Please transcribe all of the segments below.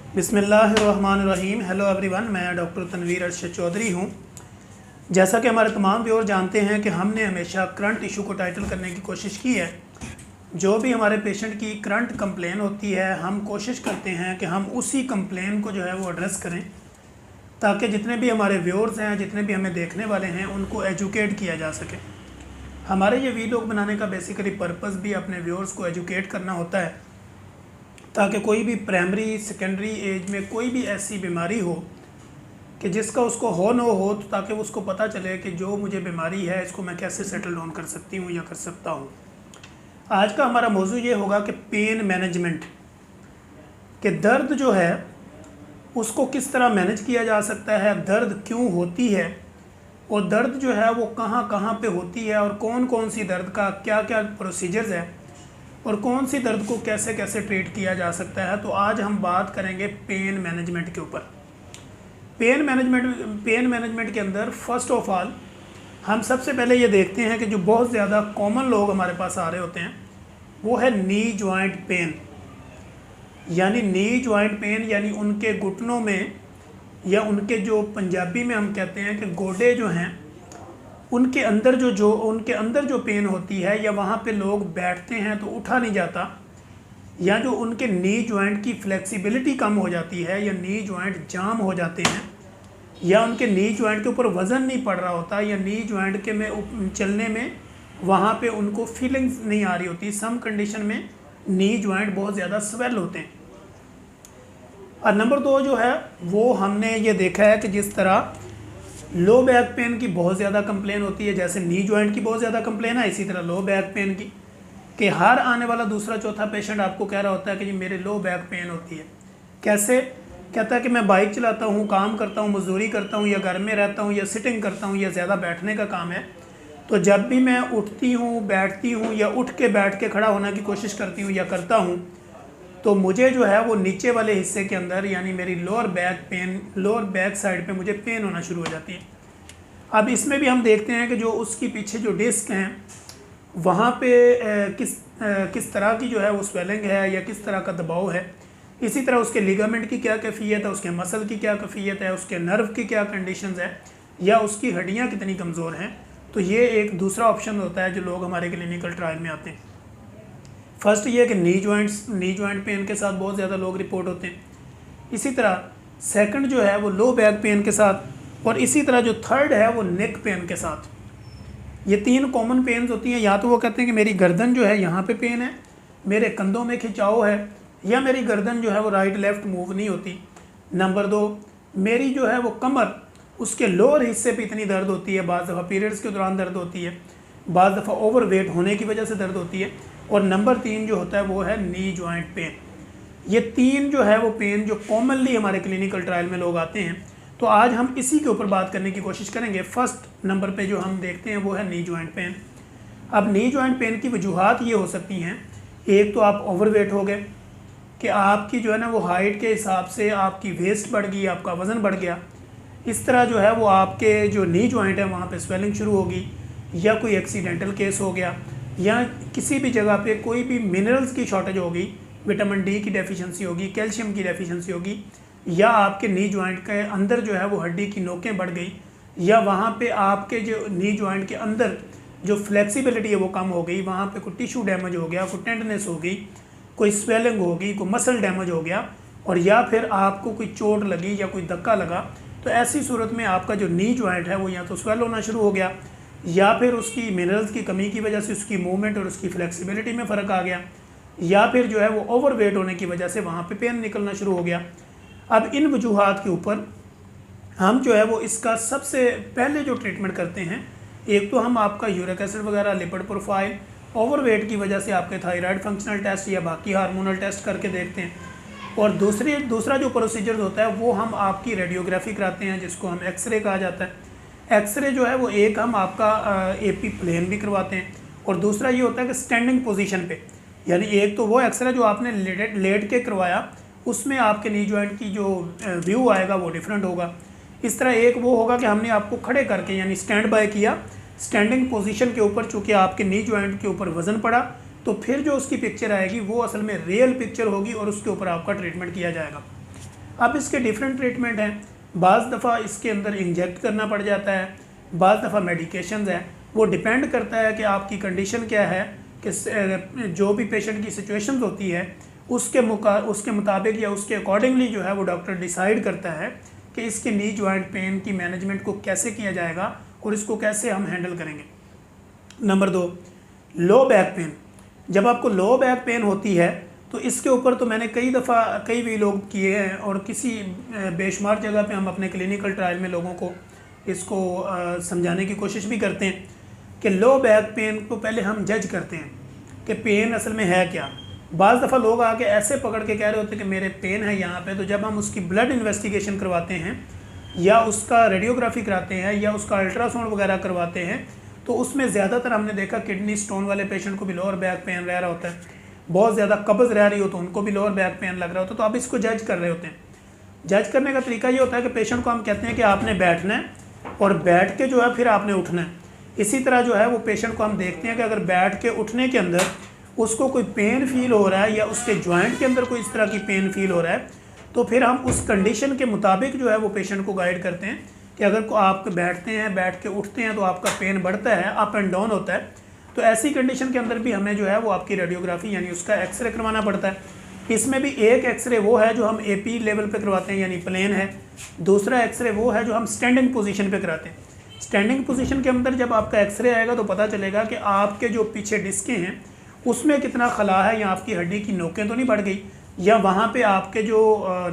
बिस्मिल्लाहिर्रहमानिर्रहीम। Hello everyone, मैं doctor Tanveer Arshad Chaudhary हूँ। जैसा कि हमारे तमाम व्यूअर जानते हैं कि हमने हमेशा करंट इशू को टाइटल करने की कोशिश की है। जो भी हमारे पेशेंट की करंट कंप्लेन होती है, हम कोशिश करते हैं कि हम उसी कंप्लेन को जो है वो एड्रेस करें, ताकि जितने भी हमारे व्यूअर्स हैं, जितने भी हमें देखने वाले हैं, उनको एजुकेट किया जा सके। हमारे ये वीडियो बनाने का बेसिकली पर्पस भी अपने व्यूअर्स को एजुकेट करना होता है, ताकि कोई भी प्राइमरी सेकेंडरी एज में कोई भी ऐसी बीमारी हो कि जिसका उसको हो न हो, तो ताकि उसको पता चले कि जो मुझे बीमारी है इसको मैं कैसे सेटल डाउन कर सकती हूँ या कर सकता हूँ। आज का हमारा मौजू ये होगा कि पेन मैनेजमेंट, कि दर्द जो है उसको किस तरह मैनेज किया जा सकता है, दर्द क्यों होती है और दर्द जो है वो कहाँ कहाँ पे होती है और कौन कौन सी दर्द का क्या क्या प्रोसीजर्स है और कौन सी दर्द को कैसे कैसे ट्रीट किया जा सकता है। तो आज हम बात करेंगे पेन मैनेजमेंट के ऊपर। पेन मैनेजमेंट के अंदर फर्स्ट ऑफ ऑल हम सबसे पहले ये देखते हैं कि जो बहुत ज़्यादा कॉमन लोग हमारे पास आ रहे होते हैं वो है नी जॉइंट पेन। यानी नी जॉइंट पेन यानी उनके घुटनों में, या उनके जो पंजाबी में हम कहते हैं कि गोडे जो हैं, उनके अंदर जो पेन होती है, या वहाँ पे लोग बैठते हैं तो उठा नहीं जाता, या जो उनके नी जॉइंट की फ्लेक्सिबिलिटी कम हो जाती है, या नी जॉइंट जाम हो जाते हैं, या उनके नी जॉइंट के ऊपर वज़न नहीं पड़ रहा होता, या नी जॉइंट के में चलने में वहाँ पे उनको फीलिंग्स नहीं आ रही होती। सम कंडीशन में नी जॉइंट बहुत ज़्यादा स्वेल होते हैं। और नंबर 2 जो है वो हमने ये देखा है कि जिस तरह लो बैक पेन की बहुत ज़्यादा कंप्लेन होती है, जैसे नी जॉइंट की बहुत ज़्यादा कंप्लेन है, इसी तरह लो बैक पेन की, कि हर आने वाला दूसरा चौथा पेशेंट आपको कह रहा होता है कि जी मेरे लो बैक पेन होती है। कैसे? कहता है कि मैं बाइक चलाता हूँ, काम करता हूँ, मजदूरी करता हूँ, या घर में रहता हूँ, या सिटिंग करता हूँ, या ज़्यादा बैठने का काम है, तो जब भी मैं उठती हूँ, बैठती हूँ, या उठ के बैठ के खड़ा होने की कोशिश करती हूँ या करता हूँ, तो मुझे जो है वो नीचे वाले हिस्से के अंदर, यानी मेरी लोअर बैक साइड पे मुझे पेन होना शुरू हो जाती है। अब इसमें भी हम देखते हैं कि जो उसकी पीछे जो डिस्क हैं वहाँ पे किस तरह की जो है वो स्वेलिंग है या किस तरह का दबाव है। इसी तरह उसके लिगामेंट की क्या कैफियत है, उसके मसल की क्या कैफियत है, उसके नर्व की क्या कंडीशंस है, या उसकी हड्डियाँ कितनी कमज़ोर हैं। तो ये एक दूसरा ऑप्शन होता है जो लोग हमारे क्लिनिकल ट्रायल में आते हैं। फर्स्ट ये है कि नी जॉइंट पेन के साथ बहुत ज़्यादा लोग रिपोर्ट होते हैं। इसी तरह सेकंड जो है वो लो बैक पेन के साथ, और इसी तरह जो थर्ड है वो नेक पेन के साथ। ये 3 कॉमन पेन्स होती हैं। या तो वो कहते हैं कि मेरी गर्दन जो है यहाँ पे पेन है, मेरे कंधों में खिंचाव है, या मेरी गर्दन जो है वो राइट लेफ़्ट मूव नहीं होती। नंबर 2, मेरी जो है वो कमर, उसके लोअर हिस्से पे इतनी दर्द होती है, बाज़ दफ़ा पीरियड्स के दौरान दर्द होती है, बाज़ दफ़ा ओवर वेट होने की वजह से दर्द होती है। और नंबर 3 जो होता है वो है नी जॉइंट पेन। ये 3 जो है वो पेन जो कॉमनली हमारे क्लिनिकल ट्रायल में लोग आते हैं। तो आज हम इसी के ऊपर बात करने की कोशिश करेंगे। फर्स्ट नंबर पे जो हम देखते हैं वो है नी जॉइंट पेन। अब नी जॉइंट पेन की वजूहात ये हो सकती हैं, एक तो आप ओवरवेट हो गए, कि आपकी जो है ना वो हाइट के हिसाब से आपकी वेस्ट बढ़ गई, आपका वज़न बढ़ गया। इस तरह जो है वो आपके जो नी जॉइंट है वहाँ पे स्वेलिंग शुरू होगी, या कोई एक्सीडेंटल केस हो गया, या किसी भी जगह पे कोई भी मिनरल्स की शॉर्टेज होगी, विटामिन डी की डेफिशिएंसी होगी, कैल्शियम की डेफिशिएंसी होगी, या आपके नी जॉइंट के अंदर जो है वो हड्डी की नोकें बढ़ गई, या वहाँ पे आपके जो नी जॉइंट के अंदर जो फ्लेक्सिबिलिटी है वो कम हो गई, वहाँ पे कोई टिश्यू डैमेज हो गया, कोई टेंडनेस हो गई, कोई स्वेलिंग होगी, कोई मसल डैमेज हो गया, और या फिर आपको कोई चोट लगी या कोई धक्का लगा, तो ऐसी सूरत में आपका जो नी जॉइंट है वो या तो स्वेल होना शुरू हो गया, या फिर उसकी मिनरल्स की कमी की वजह से उसकी मूवमेंट और उसकी फ्लेक्सिबिलिटी में फ़र्क आ गया, या फिर जो है वो ओवरवेट होने की वजह से वहाँ पे पेन निकलना शुरू हो गया। अब इन वजूहात के ऊपर हम जो है वो इसका सबसे पहले जो ट्रीटमेंट करते हैं, एक तो हम आपका यूरिक एसिड वगैरह, लिपिड प्रोफाइल, ओवरवेट की वजह से आपके थायराइड फंक्शनल टेस्ट या बाकी हार्मोनल टेस्ट करके देखते हैं, और दूसरा जो प्रोसीजर होता है वो हम आपकी रेडियोग्राफी कराते हैं, जिसको हम एक्सरे कहा जाता है। एक्सरे जो है वो एक हम आपका एपी प्लेन भी करवाते हैं, और दूसरा ये होता है कि स्टैंडिंग पोजीशन पे, यानी एक तो वो एक्सरे जो आपने लेट के करवाया उसमें आपके नी जॉइंट की जो व्यू आएगा वो डिफरेंट होगा। इस तरह एक वो होगा कि हमने आपको खड़े करके यानी स्टैंड बाय किया, स्टैंडिंग पोजीशन के ऊपर चूँकि आपके नी जॉइंट के ऊपर वज़न पड़ा, तो फिर जो उसकी पिक्चर आएगी वो असल में रियल पिक्चर होगी और उसके ऊपर आपका ट्रीटमेंट किया जाएगा। अब इसके डिफरेंट ट्रीटमेंट हैं। बाज़ दफ़ा इसके अंदर इंजेक्ट करना पड़ जाता है, बाज़ दफ़ा मेडिकेशंस हैं। वो डिपेंड करता है कि आपकी कंडीशन क्या है, कि जो भी पेशेंट की सिचुएशन होती है उसके मुताबिक या उसके अकॉर्डिंगली जो है वो डॉक्टर डिसाइड करता है कि इसके नी जॉइंट पेन की मैनेजमेंट को कैसे किया जाएगा और इसको कैसे हम हैंडल करेंगे। Number 2, low back pain. जब आपको लो बैक पेन होती है तो इसके ऊपर तो मैंने कई भी लोग किए हैं और किसी बेशुमार जगह पे हम अपने क्लिनिकल ट्रायल में लोगों को इसको समझाने की कोशिश भी करते हैं कि लो बैक पेन को पहले हम जज करते हैं कि पेन असल में है क्या। बाज़ दफ़ा लोग आके ऐसे पकड़ के कह रहे होते हैं कि मेरे पेन है यहाँ पे, तो जब हम उसकी ब्लड इन्वेस्टिगेशन करवाते हैं या उसका रेडियोग्राफी कराते हैं या उसका अल्ट्रासाउंड वगैरह करवाते हैं तो उसमें ज़्यादातर हमने देखा किडनी स्टोन वाले पेशेंट को भी लोअर बैक पेन रह रहा होता है, बहुत ज़्यादा कब्ज़ रह रही हो तो उनको भी लोअर बैक पेन लग रहा होता है। तो आप इसको जज कर रहे होते हैं। जज करने का तरीका ये होता है कि पेशेंट को हम कहते हैं कि आपने बैठना है और बैठ के जो है फिर आपने उठना है। इसी तरह जो है वो पेशेंट को हम देखते हैं कि अगर बैठ के उठने के अंदर उसको कोई पेन फील हो रहा है या उसके जॉइंट के अंदर कोई इस तरह की पेन फील हो रहा है तो फिर हम उस कंडीशन के मुताबिक जो है वो पेशेंट को गाइड करते हैं कि अगर आप बैठते हैं, बैठ के उठते हैं तो आपका पेन बढ़ता है, अप एंड डाउन होता है, तो ऐसी कंडीशन के अंदर भी हमें जो है वो आपकी रेडियोग्राफी यानी उसका एक्सरे करवाना पड़ता है। इसमें भी एक एक्सरे वो है जो हम AP लेवल पे करवाते हैं यानी प्लेन है, दूसरा एक्सरे वो है जो हम स्टैंडिंग पोजीशन पे कराते हैं। स्टैंडिंग पोजीशन के अंदर जब आपका एक्सरे आएगा तो पता चलेगा कि आपके जो पीछे डिस्कें हैं उसमें कितना खला है, या आपकी हड्डी की नोकें तो नहीं बढ़ गई, या वहाँ पे आपके जो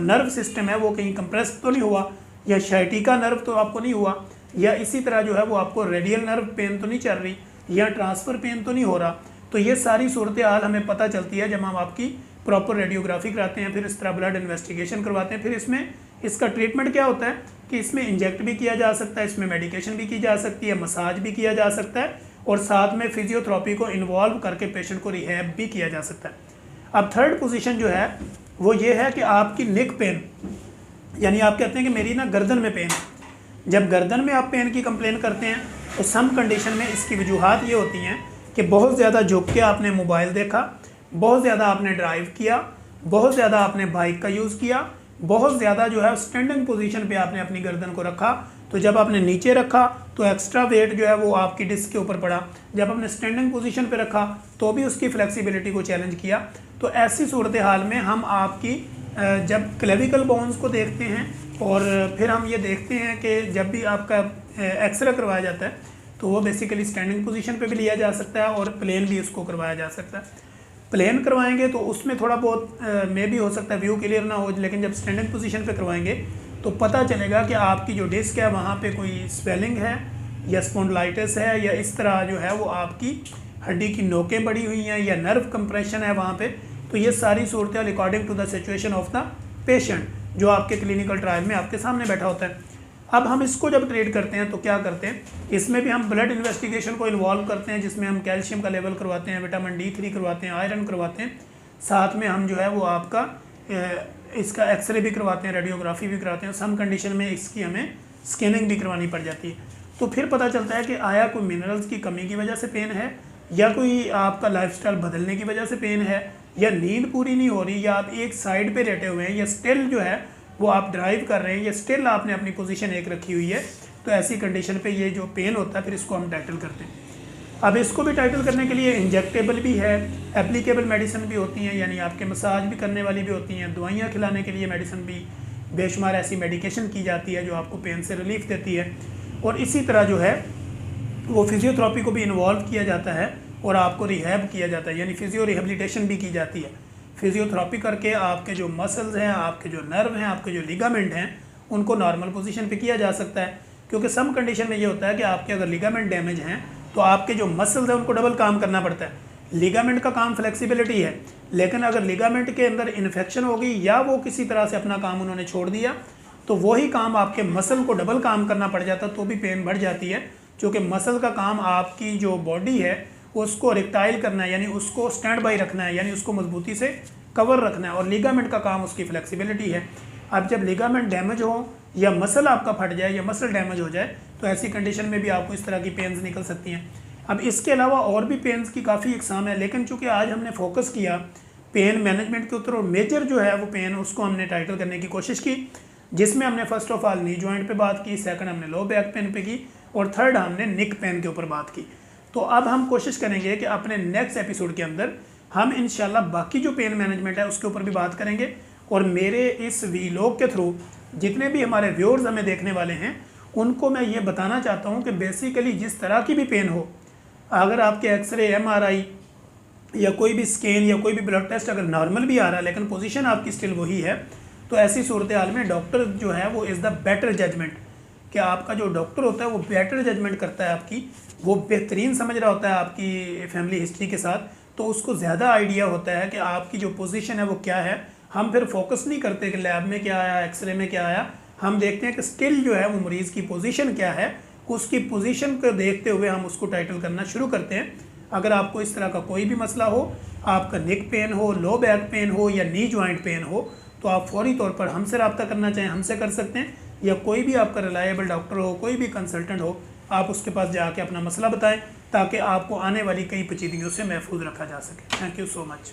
नर्व सिस्टम है वो कहीं कंप्रेस तो नहीं हुआ, या शाइटिका नर्व तो आपको नहीं हुआ, या इसी तरह जो है वो आपको रेडियल नर्व पेन तो नहीं चल रही, या ट्रांसफ़र पेन तो नहीं हो रहा। तो ये सारी सूरत हाल हमें पता चलती है जब हम आपकी प्रॉपर रेडियोग्राफी कराते हैं, फिर इस तरह ब्लड इन्वेस्टिगेशन करवाते हैं। फिर इसमें इसका ट्रीटमेंट क्या होता है कि इसमें इंजेक्ट भी किया जा सकता है, इसमें मेडिकेशन भी की जा सकती है, मसाज भी किया जा सकता है और साथ में फिजियोथेरेपी को इन्वॉल्व करके पेशेंट को रिहैब भी किया जा सकता है। अब थर्ड पोजीशन जो है वो ये है कि आपकी नेक पेन, यानी आप कहते हैं कि मेरी ना गर्दन में पेन है। जब गर्दन में आप पेन की कंप्लेन करते हैं तो सम कंडीशन में इसकी वजूहात ये होती हैं कि बहुत ज़्यादा झुक के आपने मोबाइल देखा, बहुत ज़्यादा आपने ड्राइव किया, बहुत ज़्यादा आपने बाइक का यूज़ किया, बहुत ज़्यादा जो है स्टैंडिंग पोजीशन पे आपने अपनी गर्दन को रखा, तो जब आपने नीचे रखा तो एक्स्ट्रा वेट जो है वो आपकी डिस्क के ऊपर पड़ा, जब आपने स्टैंडिंग पोजीशन पे रखा तो भी उसकी फ्लेक्सिबिलिटी को चैलेंज किया। तो ऐसी सूरत हाल में हम आपकी जब क्लेविकल बोन्स को देखते हैं और फिर हम ये देखते हैं कि जब भी आपका एक्सरे करवाया जाता है तो वो बेसिकली स्टैंडिंग पोजीशन पे भी लिया जा सकता है और प्लेन भी उसको करवाया जा सकता है। प्लेन करवाएंगे तो उसमें थोड़ा बहुत मे भी हो सकता है व्यू क्लियर ना हो, लेकिन जब स्टैंडिंग पोजीशन पे करवाएंगे तो पता चलेगा कि आपकी जो डिस्क है वहाँ पे कोई स्वेलिंग है या स्पॉन्डिलाइटिस है, या इस तरह जो है वो आपकी हड्डी की नोकें बढ़ी हुई हैं या नर्व कंप्रेशन है वहाँ पे। तो ये सारी सूरत according to the situation of the patient जो आपके क्लिनिकल ट्रायल में आपके सामने बैठा होता है। अब हम इसको जब ट्रीट करते हैं तो क्या करते हैं, इसमें भी हम ब्लड इन्वेस्टिगेशन को इन्वॉल्व करते हैं जिसमें हम कैल्शियम का लेवल करवाते हैं, विटामिन D3 करवाते हैं, आयरन करवाते हैं, साथ में हम जो है वो आपका इसका एक्सरे भी करवाते हैं, रेडियोग्राफी भी कराते हैं। सम कंडीशन में इसकी हमें स्कैनिंग भी करवानी पड़ जाती है। तो फिर पता चलता है कि आया कोई मिनरल्स की कमी की वजह से पेन है, या कोई आपका लाइफस्टाइल बदलने की वजह से पेन है, या नींद पूरी नहीं हो रही, या आप एक साइड पे लेटे हुए हैं, या स्टिल जो है वो आप ड्राइव कर रहे हैं, या स्टिल आपने अपनी पोजीशन एक रखी हुई है। तो ऐसी कंडीशन पे ये जो पेन होता है फिर इसको हम टाइटल करते हैं। अब इसको भी टाइटल करने के लिए इंजेक्टेबल भी है, एप्लीकेबल मेडिसिन भी होती हैं, यानी आपके मसाज भी करने वाली भी होती हैं, दवाइयाँ खिलाने के लिए मेडिसिन भी बेशुमार ऐसी मेडिकेशन की जाती है जो आपको पेन से रिलीफ देती है। और इसी तरह जो है वो फिजियोथेरेपी को भी इन्वॉल्व किया जाता है और आपको रिहैब किया जाता है, यानी फिजियो रिहेबिलिटेशन भी की जाती है। फिजियोथेरेपी करके आपके जो मसल्स हैं, आपके जो नर्व हैं, आपके जो लिगामेंट हैं, उनको नॉर्मल पोजीशन पे किया जा सकता है। क्योंकि सम कंडीशन में ये होता है कि आपके अगर लिगामेंट डैमेज हैं तो आपके जो मसल्स हैं उनको डबल काम करना पड़ता है। लिगामेंट का काम फ्लेक्सिबिलिटी है, लेकिन अगर लिगामेंट के अंदर इन्फेक्शन हो गई या वो किसी तरह से अपना काम उन्होंने छोड़ दिया तो वही काम आपके मसल को डबल काम करना पड़ जाता, तो भी पेन बढ़ जाती है। क्योंकि मसल का काम आपकी जो बॉडी है उसको रिक्टाइल करना है, यानी उसको स्टैंड बाई रखना है, यानी उसको मजबूती से कवर रखना है, और लिगामेंट का काम उसकी फ्लेक्सिबिलिटी है। अब जब लिगामेंट डैमेज हो या मसल आपका फट जाए या मसल डैमेज हो जाए तो ऐसी कंडीशन में भी आपको इस तरह की पेन्स निकल सकती हैं। अब इसके अलावा और भी पेन्स की काफ़ी इकसाम है, लेकिन चूँकि आज हमने फोकस किया पेन मैनेजमेंट के ऊपर, और मेजर जो है वो पेन उसको हमने टाइटल करने की कोशिश की, जिसमें हमने first of all knee joint पे बात की, सेकंड हमने लो बैक पेन पे की, और थर्ड हमने निक पेन के ऊपर बात की। तो अब हम कोशिश करेंगे कि अपने नेक्स्ट एपिसोड के अंदर हम इंशाल्लाह बाकी जो पेन मैनेजमेंट है उसके ऊपर भी बात करेंगे। और मेरे इस वीलॉग के थ्रू जितने भी हमारे व्यूअर्स हमें देखने वाले हैं उनको मैं ये बताना चाहता हूँ कि बेसिकली जिस तरह की भी पेन हो, अगर आपके एक्सरे, एमआरआई या कोई भी स्कैन या कोई भी ब्लड टेस्ट अगर नॉर्मल भी आ रहा है लेकिन पोजीशन आपकी स्टिल वही है, तो ऐसी सूरत हाल में डॉक्टर जो है वो इज़ द बेटर जजमेंट, कि आपका जो डॉक्टर होता है वो बेटर जजमेंट करता है आपकी, वो बेहतरीन समझ रहा होता है आपकी फैमिली हिस्ट्री के साथ, तो उसको ज़्यादा आइडिया होता है कि आपकी जो पोजीशन है वो क्या है। हम फिर फोकस नहीं करते कि लैब में क्या आया, एक्सरे में क्या आया, हम देखते हैं कि स्टिल जो है वो मरीज़ की पोजीशन क्या है, उसकी पोजीशन को देखते हुए हम उसको टाइटल करना शुरू करते हैं। अगर आपको इस तरह का कोई भी मसला हो, आपका नेक पेन हो, लो बैक पेन हो या नी जॉइंट पेन हो, तो आप फौरी तौर पर हमसे रब्ता करना चाहें हमसे कर सकते हैं, या कोई भी आपका रिलायबल डॉक्टर हो, कोई भी कंसल्टेंट हो, आप उसके पास जाके अपना मसला बताएं ताकि आपको आने वाली कई पेचीदगियों से महफूज रखा जा सके। Thank you so much.